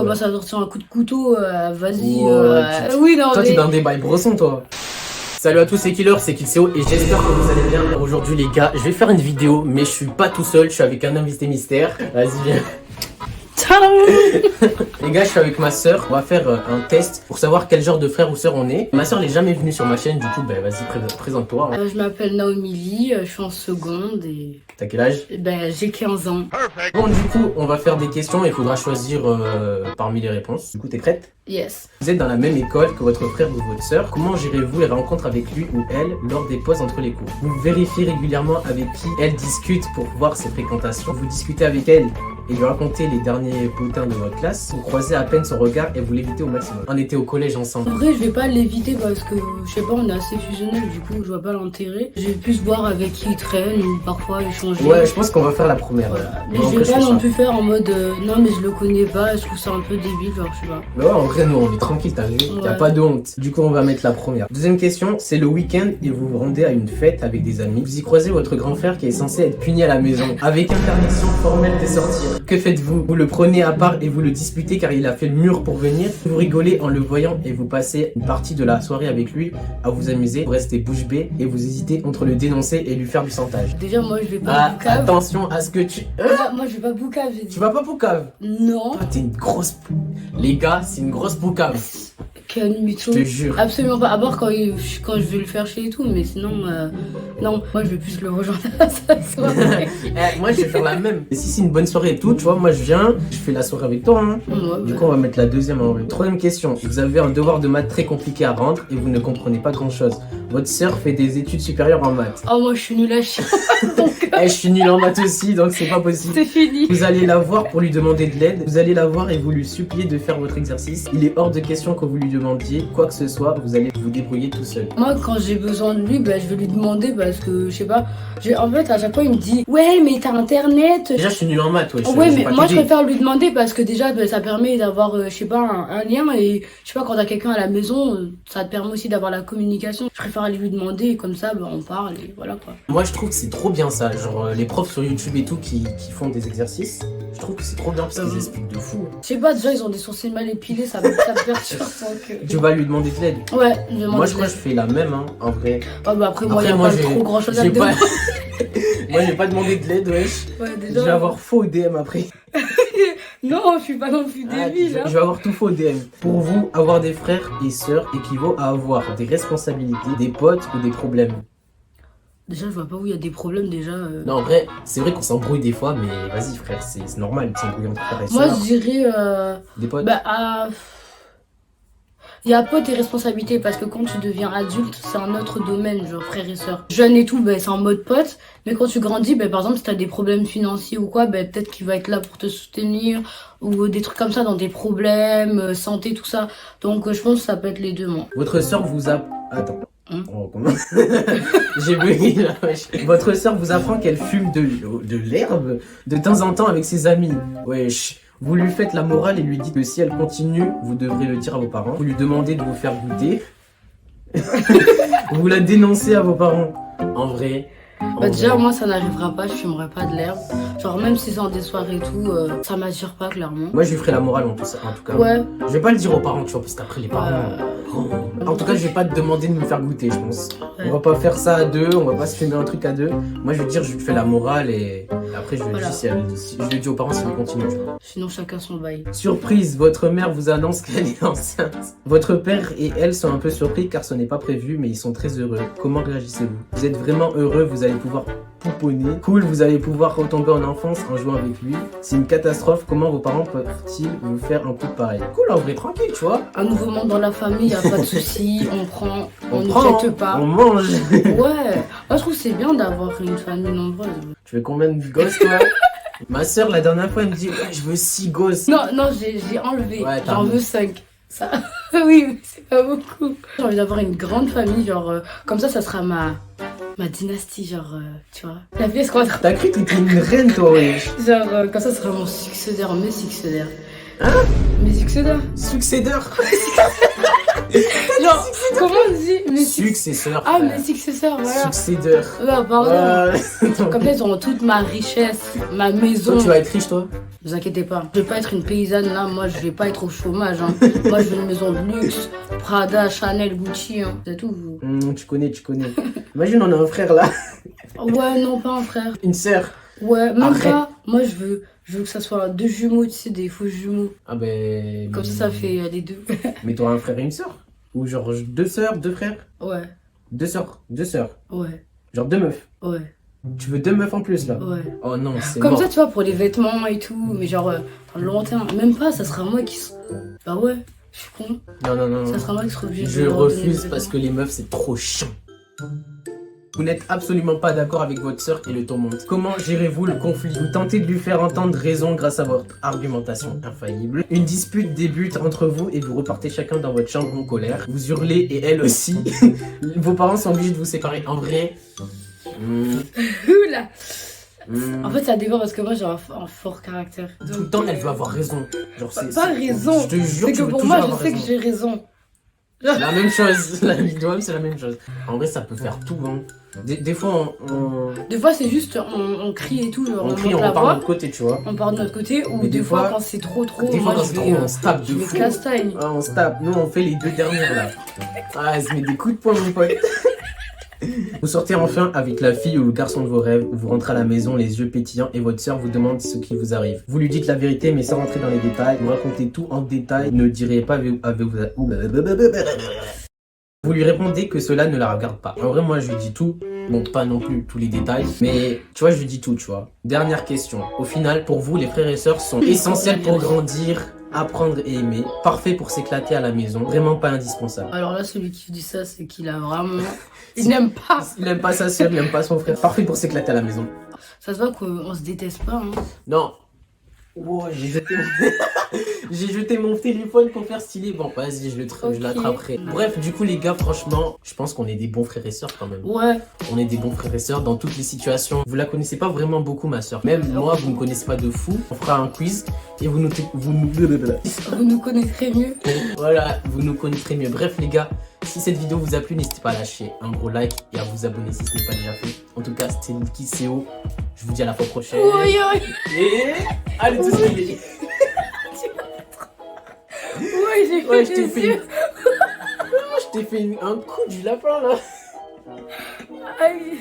commences à sortir un coup de couteau, vas-y. Ouais, Oui, non, toi, mais... t'es dans des bails brossons, toi. Salut à tous, c'est Killer, c'est Kilseo et j'espère que vous allez bien. Aujourd'hui, les gars, je vais faire une vidéo, mais je suis pas tout seul, je suis avec un invité mystère. Vas-y, viens. Les gars, je suis avec ma soeur. On va faire un test pour savoir quel genre de frère ou soeur on est. Ma soeur n'est jamais venue sur ma chaîne, du coup, ben vas-y, présente-toi. Je m'appelle Naomi Lee, je suis en seconde et... T'as quel âge? Ben, j'ai 15 ans. Bon, du coup, on va faire des questions et il faudra choisir parmi les réponses. Du coup, t'es prête? Yes. Vous êtes dans la même école que votre frère ou votre soeur. Comment gérez-vous les rencontres avec lui ou elle lors des pauses entre les cours? Vous vérifiez régulièrement avec qui elle discute pour voir ses fréquentations. Vous discutez avec elle et lui racontez les derniers potins de votre classe. Vous croisez à peine son regard et vous l'évitez au maximum. On était au collège ensemble. En vrai, je vais pas l'éviter parce que, je sais pas, on est assez fusionnels, du coup, je vais pas l'enterrer. Je vais plus voir avec qui il traîne ou parfois échanger. Ouais, je pense qu'on va faire la première. Voilà. Mais Bon, je vais après, pas je fais non ça. plus faire en mode non, mais je le connais pas, je trouve ça un peu débile, genre, je sais pas. Mais ouais, en vrai, nous, on est tranquille, t'as vu? Y'a Ouais. pas de honte. Du coup, on va mettre la première. Deuxième question, c'est le week-end et vous vous rendez à une fête avec des amis. Vous y croisez votre grand frère qui est censé être puni à la maison, avec interdiction formelle de sortir. Que faites-vous? Vous le prenez à part et vous le disputez car il a fait le mur pour venir. Vous rigolez en le voyant et vous passez une partie de la soirée avec lui à vous amuser. Vous restez bouche bée et vous hésitez entre le dénoncer et lui faire du chantage. Déjà, moi, je vais pas Ah, boucave. attention à ce que tu... Moi, je vais pas boucave, j'ai dit. Tu vas pas poucave? Non. Toi, t'es une grosse... Les gars, c'est une grosse poucave. Quel mytho. Je te jure. Absolument pas. À part quand je vais le faire chez et tout, mais sinon, non. Moi, je vais plus le rejoindre à sa soirée. Moi, je vais faire la même. Et si c'est une bonne soirée et tout, tu vois, moi, je viens, je fais la soirée avec toi. Hein. Ouais, Du coup, on va mettre la deuxième en vrai. Troisième question. Vous avez un devoir de maths très compliqué à rendre et vous ne comprenez pas grand-chose. Votre sœur fait des études supérieures en maths. Oh, moi, je suis nulle à chier. Donc, Je suis nul en maths aussi, donc c'est pas possible. c'est fini. Vous allez la voir pour lui demander de l'aide. Vous allez la voir et vous lui suppliez de faire votre exercice. Il est hors de question que vous lui demandiez quoi que ce soit. Vous allez vous débrouiller tout seul. Moi, quand j'ai besoin de lui, bah, je vais lui demander parce que, je sais pas, en fait, à chaque fois, il me dit, ouais, mais t'as internet. Déjà, je suis nul en maths, ouais. Ouais, je vais mais pas moi, je t'aider. préfère lui demander parce que déjà, bah, ça permet d'avoir, je sais pas, un lien et, je sais pas, quand t'as quelqu'un à la maison, ça te permet aussi d'avoir la communication. Je préfère aller lui demander et comme ça, bah, on parle et voilà quoi. Moi, je trouve que c'est trop bien ça. Genre, les profs sur YouTube et tout qui font des exercices, je trouve que c'est trop bien parce qu'ils expliquent de fou. Je sais pas, déjà, ils ont des sourcils mal épilés, ça me perturbe. Donc, Tu vas lui demander de l'aide. ouais, je demande. Moi, je crois que je fais la même, hein, en vrai. Ah, bah, après, moi, Après, y a moi, pas j'ai- trop grand chose à j'ai te pas... demander. Moi, j'ai pas demandé de l'aide, wesh. Ouais, Je déjà. vais avoir faux DM après. Non, je suis pas non plus Ah, débile, hein. je vais avoir tout faux DM. Pour vous, avoir des frères et sœurs équivaut à avoir des responsabilités, des potes ou des problèmes. Déjà, je vois pas où il y a des problèmes déjà. Non, en vrai, c'est vrai qu'on s'embrouille des fois, mais vas-y, frère, c'est normal de s'embrouiller entre frères et Moi, sœurs. je dirais. Des potes. Bah, il y a pas tes responsabilités parce que quand tu deviens adulte, c'est un autre domaine, genre frère et sœur. Jeune et tout, bah, c'est en mode pote. Mais quand tu grandis, bah, par exemple, si t'as des problèmes financiers ou quoi, bah, peut-être qu'il va être là pour te soutenir ou des trucs comme ça dans des problèmes, santé, tout ça. Donc, je pense que ça peut être les deux, moi. Votre sœur vous a... Attends. Hein Oh, comment J'ai bugué là, wesh. Votre sœur vous apprend qu'elle fume de l'herbe de temps en temps avec ses amis. Wesh. Vous lui faites la morale et lui dites que si elle continue, vous devrez le dire à vos parents. Vous lui demandez de vous faire goûter. Vous la dénoncez à vos parents. En vrai. Bah, déjà, moi, ça n'arrivera pas, je fumerai pas de l'herbe. Genre, même si c'est dans des soirées et tout, ça m'attire pas, clairement. Moi, je lui ferai la morale en tout cas. Ouais. Je vais pas le dire aux parents, tu vois, parce qu'après les parents. Oh. En tout cas, je vais pas te demander de me faire goûter, je pense. Ouais. On va pas faire ça à deux, on va pas se fumer un truc à deux. Moi, je veux dire, je lui fais la morale et après, je lui Voilà. dis si je le dis aux parents si elle continue, tu vois. Sinon, chacun son bail. Surprise, votre mère vous annonce qu'elle est enceinte. Votre père et elle sont un peu surpris car ce n'est pas prévu, mais ils sont très heureux. Comment réagissez-vous? Vous êtes vraiment heureux, vous allez pouvoir pouponner. Cool, vous allez pouvoir retomber en enfance en jouant avec lui. C'est une catastrophe, comment vos parents peuvent-ils vous faire un coup de pareil? Cool, en vrai, tranquille, tu vois. Un nouveau membre dans la famille, y a pas de souci, on prend, on ne prend, jette pas. on mange. Ouais, moi je trouve que c'est bien d'avoir une famille nombreuse. Tu veux combien de gosses, toi? Ma soeur, la dernière fois, elle me dit, ouais, je veux 6 gosses. Non, j'ai enlevé, Ouais, t'as j'en enlevé. veux 5. Ça, oui, mais c'est pas beaucoup. J'ai envie d'avoir une grande famille, genre, comme ça sera ma dynastie, genre, tu vois. La pièce qu'on va T'as cru que t'étais une reine, toi, wesh. genre, comme ça sera mon successeur, mes successeurs. Hein? Mes successeurs. Succédeur. Genre, comment on dit mes Successeur. Ah, frère. mes successeurs, voilà. Succédeur. Ouais, pardon. Ouais. Comme ça, ils auront toute ma richesse, ma maison. Toi, tu vas être riche, toi? vous inquiétez pas. Je vais pas être une paysanne là, moi je vais pas être au chômage. Hein. Moi je veux une maison de luxe, Prada, Chanel, Gucci, hein. C'est tout. Vous. Tu connais. Imagine, on a un frère là. Ouais, non, pas un frère. Une sœur. Ouais, même Arrête. pas. Moi je veux que ça soit 2 jumeaux, tu sais, des faux jumeaux. Ah ben... Comme ça fait les 2. Mais t'auras un frère et une sœur. Ou genre 2 sœurs, 2 frères. Ouais, 2 sœurs. ouais, Genre 2 meufs. ouais, Tu veux 2 meufs en plus là. ouais. Oh non, c'est Comme mort. ça, tu vois, pour les vêtements et tout, mais genre, dans le long terme, même pas, ça sera moi qui sera... Bah ouais, je suis con. Non. Ça sera moi qui sera obligé Je de leur donner refuse des parce que vêtements. les meufs c'est trop chiant. Vous n'êtes absolument pas d'accord avec votre sœur et le ton monte. Comment gérez-vous le conflit? Vous tentez de lui faire entendre raison grâce à votre argumentation infaillible. Une dispute débute entre vous et vous repartez chacun dans votre chambre en colère. Vous hurlez et elle aussi. Vos parents sont obligés de vous séparer. En vrai... Oula. En fait, ça dépend parce que moi j'ai un fort caractère. Tout le temps elle veut avoir raison. Genre c'est... Pas raison. Je te jure, C'est tu que veux pour toujours moi, je avoir sais que raison. j'ai raison. C'est la même chose, la vidéo c'est la même chose. En vrai ça peut faire tout hein. Des fois Des fois, c'est juste, on crie et tout, genre, on crie, monte on la part de voix, notre côté tu vois. on part de notre côté, ou Mais des des fois, fois- quand c'est trop, Des fois moi quand je c'est vais, trop on se tape de je vais fou. castagne. Ah, on se tape, nous on fait les 2 dernières là. Ah elle se met des coups de poing mon pote. Vous sortez enfin avec la fille ou le garçon de vos rêves, vous rentrez à la maison les yeux pétillants et votre sœur vous demande ce qui vous arrive. Vous lui dites la vérité mais sans rentrer dans les détails, vous racontez tout en détail, ne direz pas vous lui répondez que cela ne la regarde pas. En vrai moi je lui dis tout, bon pas non plus tous les détails, mais tu vois je lui dis tout tu vois. Dernière question, au final pour vous les frères et sœurs sont essentiels pour grandir, apprendre et aimer, parfait pour s'éclater à la maison, vraiment pas indispensable. Alors là, celui qui dit ça, c'est qu'il a vraiment... Il n'aime pas. Il aime pas sa sœur, il aime pas son frère. Parfait pour s'éclater à la maison. Ça se voit qu'on se déteste pas, hein. Non. Wow, j'ai jeté j'ai jeté mon téléphone pour faire stylé. Bon, vas-y, je l'attraperai. Bref, du coup, les gars, franchement, je pense qu'on est des bons frères et sœurs quand même. Ouais. On est des bons frères et sœurs dans toutes les situations. Vous la connaissez pas vraiment beaucoup, ma sœur. Même moi, vous me connaissez pas de fou. On fera un quiz et vous nous connaîtrez mieux. Voilà, vous nous connaîtrez mieux. Bref, les gars, si cette vidéo vous a plu, n'hésitez pas à lâcher un gros like et à vous abonner si ce n'est pas déjà fait. En tout cas, c'était Niki CO. Je vous dis à la fois prochaine. Oui, oui. Et allez tous filer. Ouais, j'ai Ouais, fait des yeux. Je t'ai fait un coup du lapin là. Aïe.